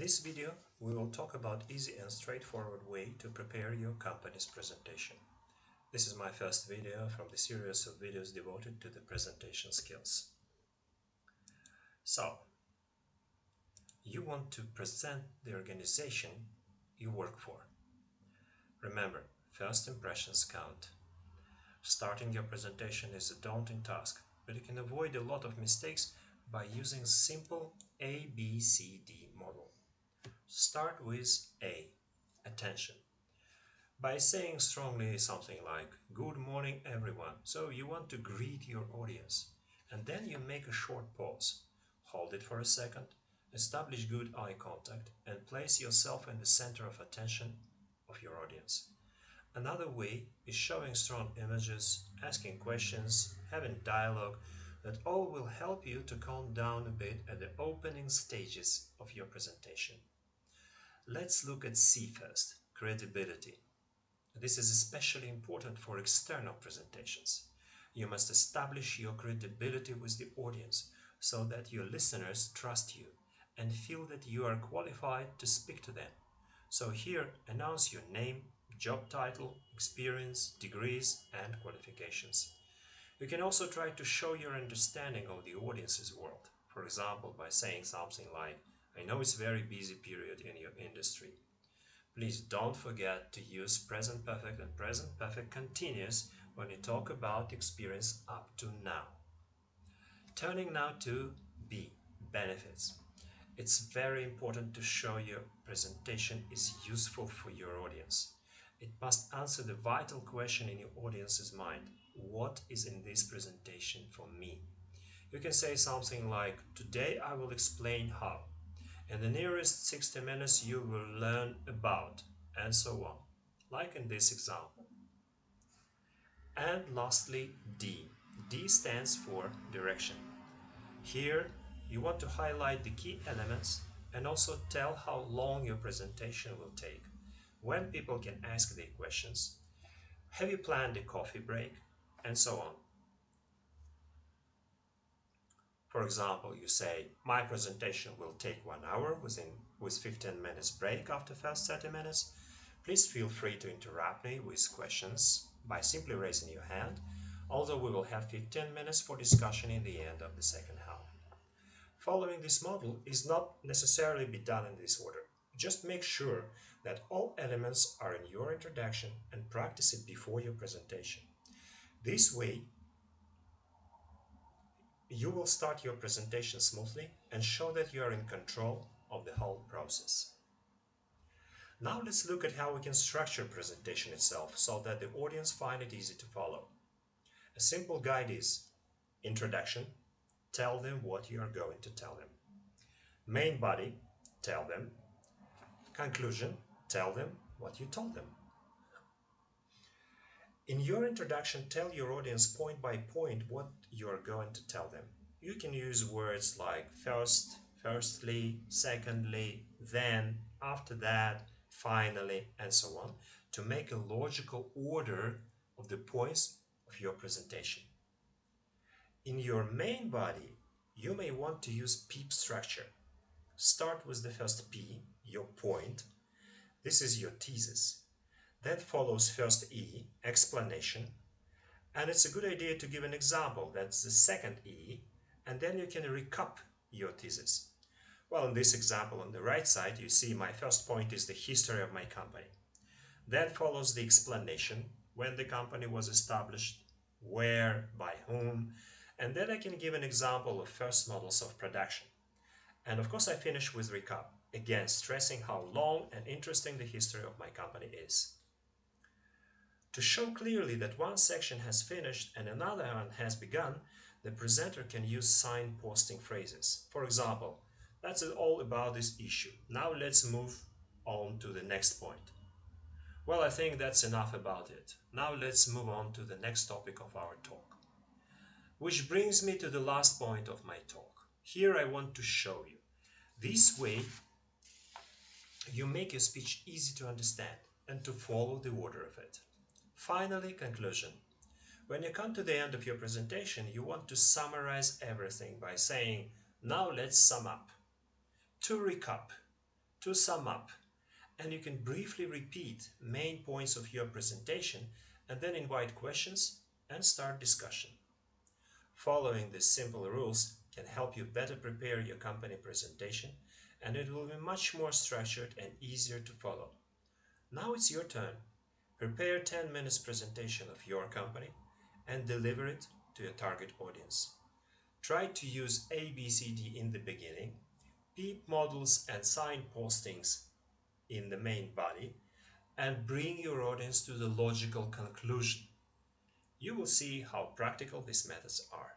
this video, we will talk about easy and straightforward way to prepare your company's presentation. This is my first video from the series of videos devoted to the presentation skills. So, you want to present the organization you work for. Remember, first impressions count. Starting your presentation is a daunting task, but you can avoid a lot of mistakes by using simple ABCD model. Start with A, attention. By saying strongly something like, "Good morning everyone," so you want to greet your audience. And then you make a short pause. Hold it for a second, establish good eye contact, and place yourself in the center of attention of your audience. Another way is showing strong images, asking questions, having dialogue, that all will help you to calm down a bit at the opening stages of your presentation. Let's look at C first, credibility. This is especially important for external presentations. You must establish your credibility with the audience so that your listeners trust you and feel that you are qualified to speak to them. So here, announce your name, job title, experience, degrees, and qualifications. You can also try to show your understanding of the audience's world. For example, by saying something like, "I know it's a very busy period in your industry." Please don't forget to use present perfect and present perfect continuous when you talk about experience up to now. Turning now to B, benefits. It's very important to show your presentation is useful for your audience. It must answer the vital question in your audience's mind. What is in this presentation for me? You can say something like, "Today I will explain how. In the nearest 60 minutes you will learn about," and so on, like in this example. And lastly, D. D stands for direction. Here you want to highlight the key elements and also tell how long your presentation will take, when people can ask their questions, have you planned a coffee break, and so on. For example, you say, "My presentation will take 1 hour with 15 minutes break after first 30 minutes. Please feel free to interrupt me with questions by simply raising your hand, although we will have 15 minutes for discussion in the end of the second half." Following this model is not necessarily be done in this order. Just make sure that all elements are in your introduction and practice it before your presentation. This way, you will start your presentation smoothly and show that you are in control of the whole process. Now let's look at how we can structure presentation itself so that the audience find it easy to follow. A simple guide is introduction, tell them what you are going to tell them. Main body, tell them. Conclusion, tell them what you told them. In your introduction, tell your audience point by point what you are going to tell them. You can use words like first, firstly, secondly, then, after that, finally, and so on, to make a logical order of the points of your presentation. In your main body, you may want to use PEEP structure. Start with the first P, your point. This is your thesis. Then follows first E, explanation. And it's a good idea to give an example, that's the second E, and then you can recap your thesis. Well, in this example on the right side, you see my first point is the history of my company. Then follows the explanation, when the company was established, where, by whom, and then I can give an example of first models of production. And of course I finish with recap, again stressing how long and interesting the history of my company is. To show clearly that one section has finished and another one has begun, the presenter can use signposting phrases. For example, "That's all about this issue. Now let's move on to the next point." Well, I think that's enough about it. Now let's move on to the next topic of our talk. Which brings me to the last point of my talk. Here I want to show you. This way, you make your speech easy to understand and to follow the order of it. Finally, conclusion. When you come to the end of your presentation, you want to summarize everything by saying, "Now let's sum up." To recap, To sum up, and you can briefly repeat main points of your presentation and then invite questions and start discussion. Following these simple rules can help you better prepare your company presentation, and it will be much more structured and easier to follow. Now it's your turn. Prepare 10 minutes presentation of your company and deliver it to your target audience. Try to use ABCD in the beginning, peep models and sign postings in the main body, and bring your audience to the logical conclusion. You will see how practical these methods are.